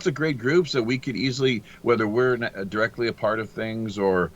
of great groups that we could easily, whether we're directly a part of things or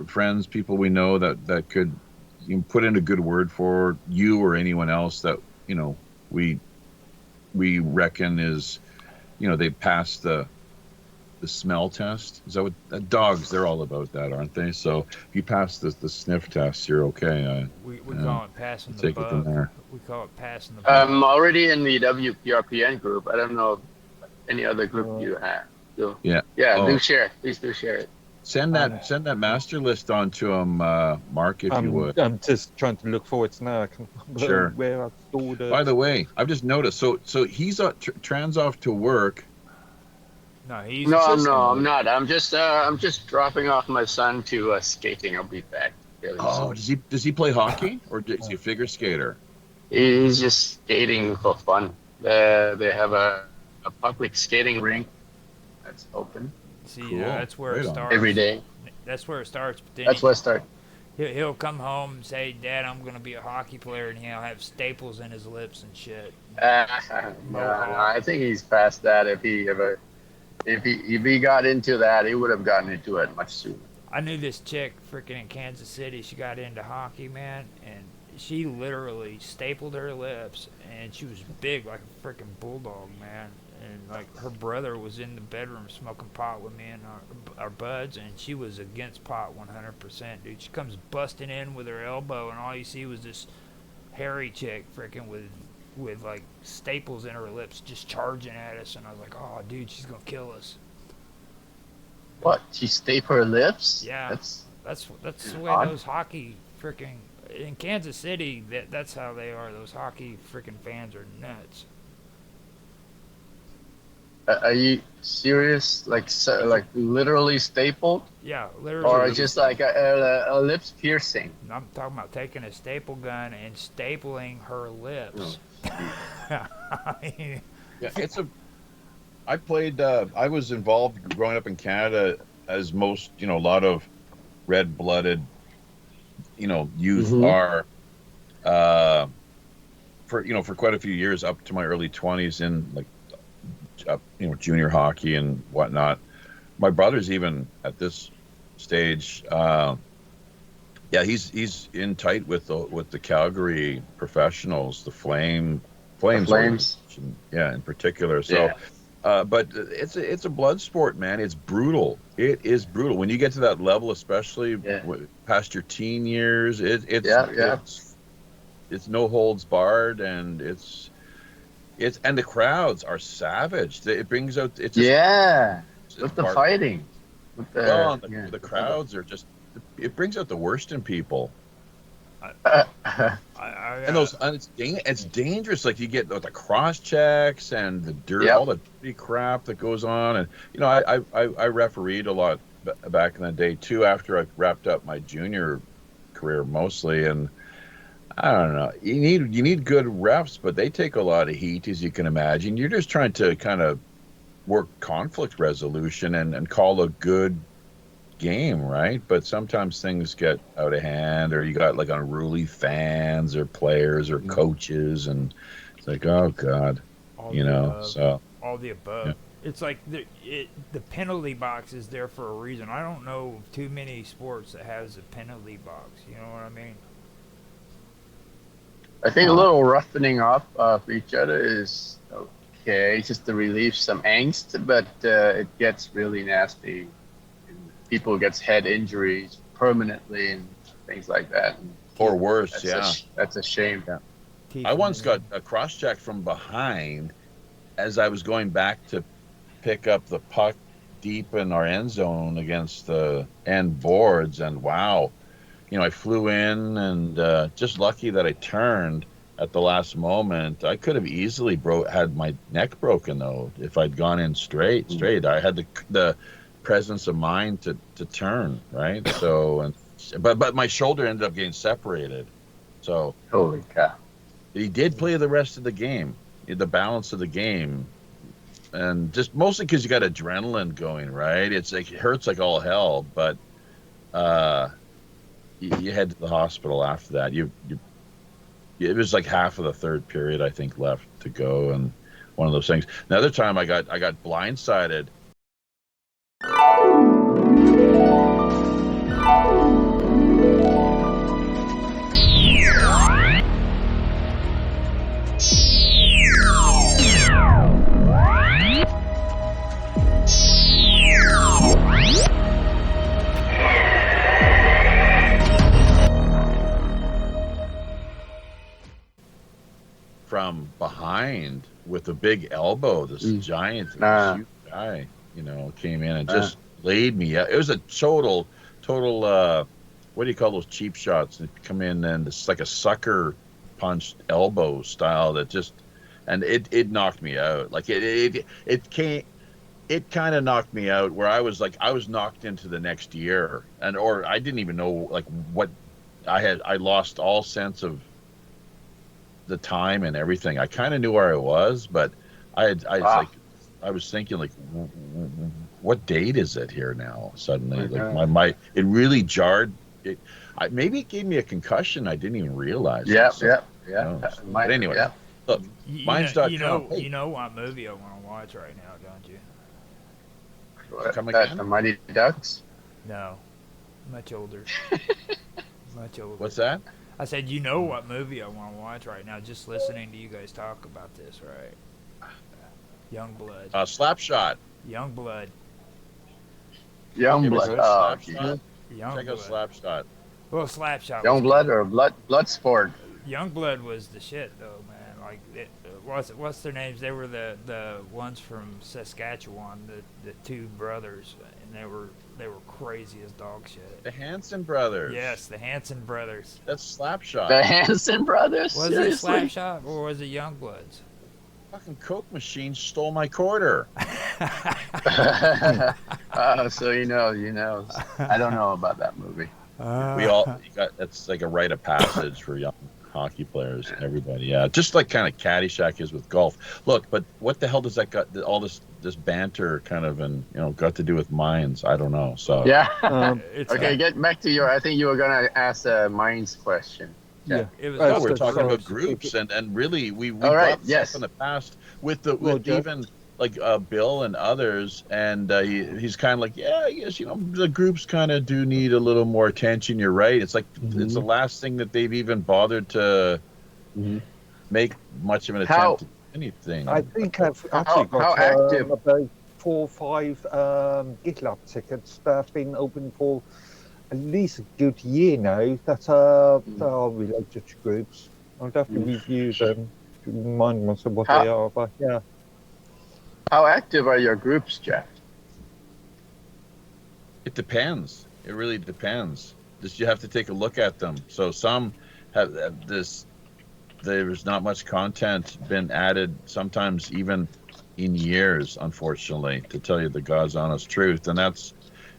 friends, people we know that could put in a good word for you or anyone else that we reckon is they passed the smell test. Is that what dogs? They're all about that, aren't they? So if you pass the sniff test, you're okay. We call it passing the Take it from buck. there. We call it passing the Yeah. buck. I'm already in the WPRPN group. I don't know any other group Uh, you have. So Yeah. yeah, do Oh, share. Please do share it. I'm send that master list on to him, Mark, if you would. I'm just trying to look for it now. I can Sure. where I stored By the it. way, I've just noticed. So he's trans off to work. No, he's No, I'm not. I'm just dropping off my son to skating. I'll be back fairly Oh, soon. does he play hockey or is he a figure skater? He's just skating for fun. They have a public skating rink that's open see. Cool. That's where it Right on. starts. every day. That's where it starts. But then That's what I start. he'll come home and say, "Dad, I'm gonna be a hockey player," and he'll have staples in his lips and shit. No, I think he's past that. If he got into that, he would have gotten into it much sooner. I knew this chick freaking in Kansas City. She got into hockey, man, and she literally stapled her lips, and she was big like a freaking bulldog, man. And like her brother was in the bedroom smoking pot with me and our buds, and she was against pot 100%, dude. She comes busting in with her elbow, and all you see was this hairy chick freaking with like staples in her lips, just charging at us. And I was like, oh, dude, she's gonna kill us. What? She stapled her lips? Yeah. That's That's the way odd. those hockey freaking in Kansas City. That's how they are. Those hockey freaking fans are nuts. Are you serious? Like literally stapled, Yeah, or literally. just like a lips piercing? I'm talking about taking a staple gun and stapling her lips. I mean, Yeah, I played. I was involved growing up in Canada, as most a lot of red-blooded youth Mhm. are. For quite a few years, up to my early 20s, in like junior hockey and whatnot. My brother's even at this stage. Yeah, he's in tight with the Calgary professionals, the Flames Flames. organization, yeah, in particular. So, Yeah. but it's a blood sport, man. It's brutal. It is brutal when you get to that level, especially Yeah. past your teen years. Yeah. It's no holds barred, and and the crowds are savage. It brings out it's just Yeah. it's With the bar- fighting. With well, the yeah. the crowds are just it brings out the worst in people. And it's dangerous. Like you get the cross checks and the dirt, Yep. all the dirty crap that goes on. And I refereed a lot back in the day too. After I wrapped up my junior career mostly, and I don't know. You need good refs, but they take a lot of heat, as you can imagine. You're just trying to kind of work conflict resolution and call a good game, right? But sometimes things get out of hand, or you got like unruly fans or players or coaches, and it's like, oh god, all the above. So All the above. Yeah. It's like the penalty box is there for a reason. I don't know of too many sports that has a penalty box. You know what I mean? I think a little roughening up of each other is okay, just to relieve some angst, but it gets really nasty. And people gets head injuries permanently and things like that. And or worse, that's yeah. that's a shame. Yeah. Teeth I in once the got head. a cross check from behind as I was going back to pick up the puck deep in our end zone against the end boards, and wow, I flew in, and just lucky that I turned at the last moment. I could have easily had my neck broken though if I'd gone in straight. I had the presence of mind to turn right. So but my shoulder ended up getting separated. So Holy cow! he did play the rest of the game, the balance of the game, and just mostly because you got adrenaline going, right? It's like it hurts like all hell, but you head to the hospital after that. It was like half of the third period, I think, left to go, and one of those things. Another time I got blindsided. From behind with a big elbow. This giant, huge guy, came in and just laid me out. It was a total, what do you call those cheap shots that come in and it's like a sucker punch elbow style that just, and it knocked me out. Like it kind of knocked me out where I was knocked into the next year, or I didn't even know like what I lost all sense of the time and everything. I kind of knew where I was, but I was thinking like, what date is it here now? Suddenly, like it really jarred. Maybe it gave me a concussion. I didn't even realize. Yeah. But anyway, look, Minds.com. You know what movie I want to watch right now, don't you? Come again? The Mighty Ducks. No, much older. Much older. What's that? I said, you know what movie I want to watch right now, just listening to you guys talk about this, right? Youngblood. Slapshot. Youngblood. Youngblood. Slapshot. Youngblood. Check out Slapshot. Well, Slapshot. Youngblood or Bloodsport. Youngblood was the shit, though, man. Like, what's their names? They were the ones from Saskatchewan, the two brothers, and they were crazy as dog shit. The Hanson brothers. Yes, the Hanson brothers. That's Slapshot. The Hanson brothers. Was Seriously? it Slapshot or was it Youngbloods? Fucking Coke machine stole my quarter. So you know. I don't know about that movie. That's like a rite of passage for young hockey players. Everybody, yeah, just like kind of Caddyshack is with golf. Look, but what the hell does that got all this banter kind of and got to do with Minds? I don't know. So Yeah. Okay, get back to your. I think you were gonna ask a Minds question. Yeah. It was No, we're talking about groups and really we right, brought stuff in the past with even like Bill and others, and he's kind of like, yeah, I guess the groups kind of do need a little more attention. You're right. It's like it's the last thing that they've even bothered to make much of an attempt to do anything. I think I've actually got active? about 4 or 5 GitLab tickets that have been open for at least a good year now that are related to groups. I'll definitely review them to remind myself what they are, but yeah. How active are your groups, Jeff? It depends. It really depends. You have to take a look at them. So some have this. There's not much content been added. Sometimes even in years, unfortunately, to tell you the God's honest truth, and that's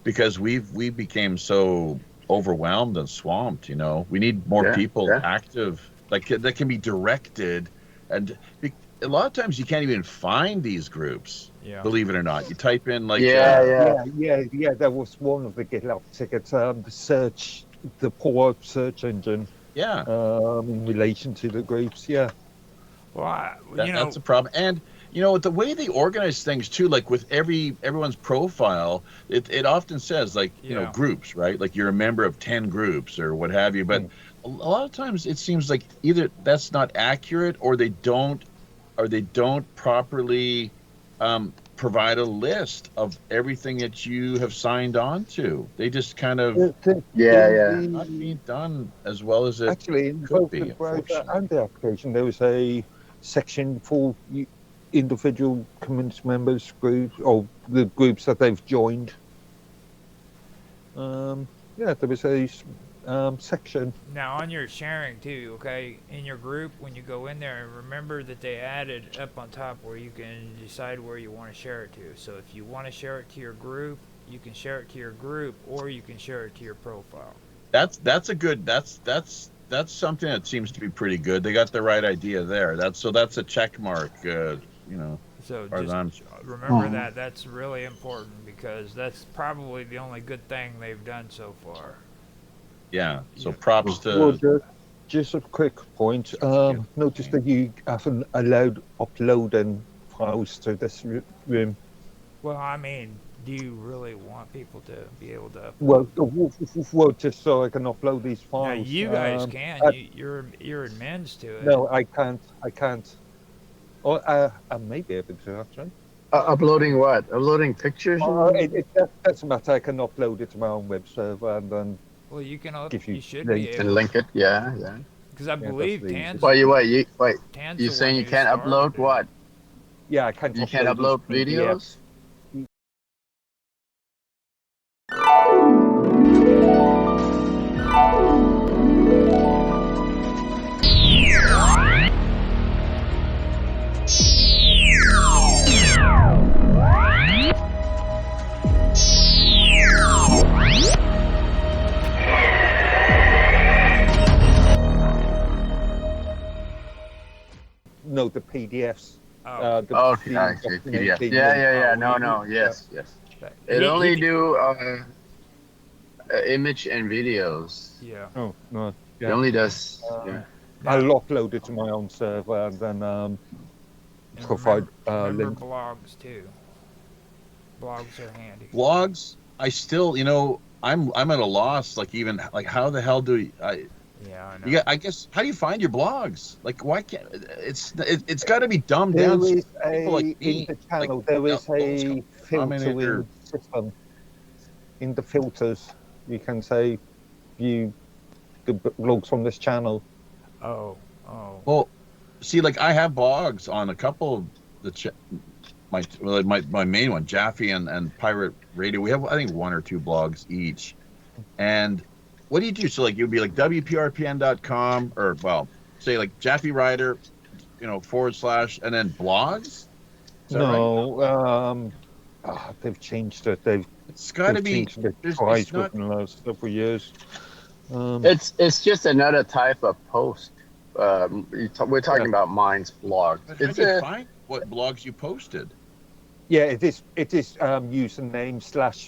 because we became so overwhelmed and swamped. We need more people active, like that can be directed, and a lot of times you can't even find these groups. Yeah. Believe it or not, you type in like Yeah. That was one of the GitLab tickets. The poor search engine. Yeah. In relation to the groups. Yeah. Well, that's a problem, and the way they organize things too, like with everyone's profile, it often says like groups, right? Like you're a member of 10 groups or what have you. But a lot of times it seems like either that's not accurate or they don't properly provide a list of everything that you have signed on to. They just kind of not being done as well as it actually in could both be. the browser and the application. There was a section for individual community members groups or the groups that they've joined. There was a section. Now on your sharing too, okay, in your group when you go in there, remember that they added up on top where you can decide where you want to share it to. So if you want to share it to your group, you can share it to your group, or you can share it to your profile. That's something that seems to be pretty good. They got the right idea there. That's a check mark. So just remember that. That's really important because that's probably the only good thing they've done so far. Yeah. So props to. Well, just a quick point. Notice that you haven't allowed upload and files to this room. Well, I mean, do you really want people to be able to? Well, just so I can upload these Now files. you guys can. uh, You're admins to it. No, I can't. I can't. Or I may be able to actually. Uploading what? Uploading pictures? It doesn't matter. I can upload it to my own web server and then Well, you can. give you You should be links. And able. link it? Yeah, yeah. Because I that's believe the Tan's. easiest. Wait. Tan's You the saying one you who can't started upload it. what? Yeah, I can't. You can't upload these videos? No, the PDFs. Oh, Okay, I see. PDF. Yeah. No. Yes. but It he only did- do image and videos. Yeah. Oh no. It Yeah. only does. Uh, Yeah. I'll upload it to my own server and then And provide remember links. blogs too. Blogs are handy. Blogs, I still, I'm at a loss. Like even like how the hell do I? Yeah, I know. Yeah, I guess how do you find your blogs? Like why can't it's got to be dumbed There down. So is people like in me, the channel. like, There is those a commentator- filtering system in the filters. You can say view the blogs from this channel. Oh. Well, see, like I have blogs on a couple of the my main one, Jaffe and Pirate Radio. We have I think one or two blogs each. And what do you do? So like you'd be like WPRPN.com or well, say like Jaffe Rider, / and then blogs. Is that right? No, they've changed it. It's got to They've be. changed it It's twice not. within the last couple of years. It's just another type of post. We're talking about Minds blog. But how It's do you a find what blogs you posted? Yeah, it is. It is username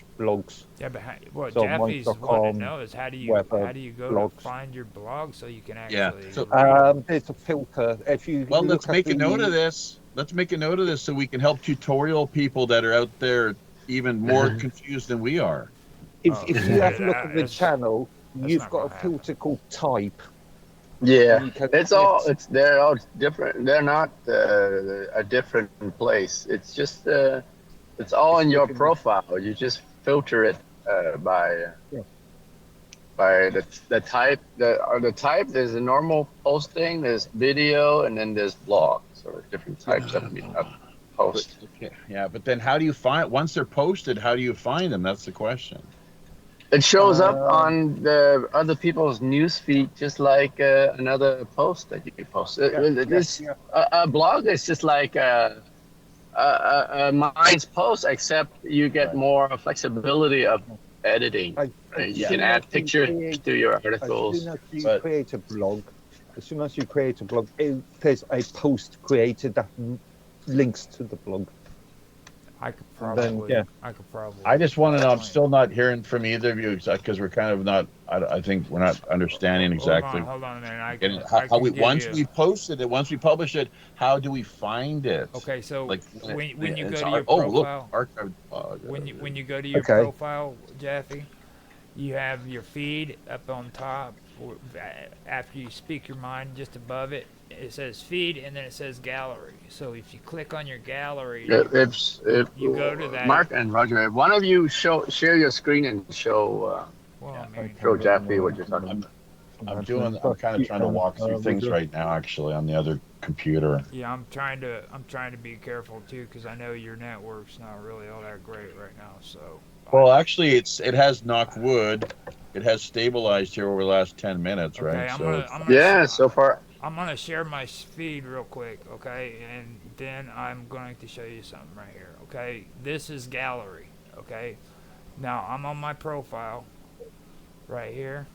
/ blogs. Yeah, but what So Jaffe's Minds.com, wanting to know is how do you web, go to blogs. find your blog so you can Yeah, actually so- read it? There's a filter. If you Well, look let's at make a note the- of this. Let's make a note of this so we can help tutorial people that are out there even more confused than we are. If Oh, you yeah, have a look at the that's- channel, that's you've not got a gonna happen. filter called type. Yeah, You can they're all different. They're not a different place. It's just it's all in your profile. You just filter it by the type. The type. There's a normal posting. There's video, and then there's blog. So there's different types of posts. Okay. Yeah, but then how do you find once they're posted? How do you find them? That's the question. It shows up on the other people's newsfeed, just like another post that you can post. A blog is just like a Minds post, except you get more flexibility of editing. You can add pictures to your articles. As soon as you create a blog, there's a post created that links to the blog. I could And probably. then, I could probably. I just want to know. I'm explain. still not hearing from either of you because we're kind of not. I think we're not understanding exactly. Hold on a minute. I And can, how we give once you- we posted it, once we publish it, how do we find it? Okay, so Like when you it's go to your look, profile, archived blog. when you go to your Okay. profile, Jaffe, you have your feed up on top. After you speak your mind, just above it, it says feed, and then it says gallery. So if you click on your gallery, If you go to that. Mark and Roger, if one of you share your screen and show Well, I mean, show Jaffe what you're talking about. I'm kind of trying to walk through things right now, actually, on the other computer. yeah, I'm trying to be careful too, because I know your network's not really all that great right now. So. Well, actually, it has knock wood. It has stabilized here over the last 10 minutes, Okay, right? I'm So gonna Yeah, so far. I'm gonna share my feed real quick, okay, and then I'm going to show you something right here, okay. This is gallery, okay. Now I'm on my profile, right here.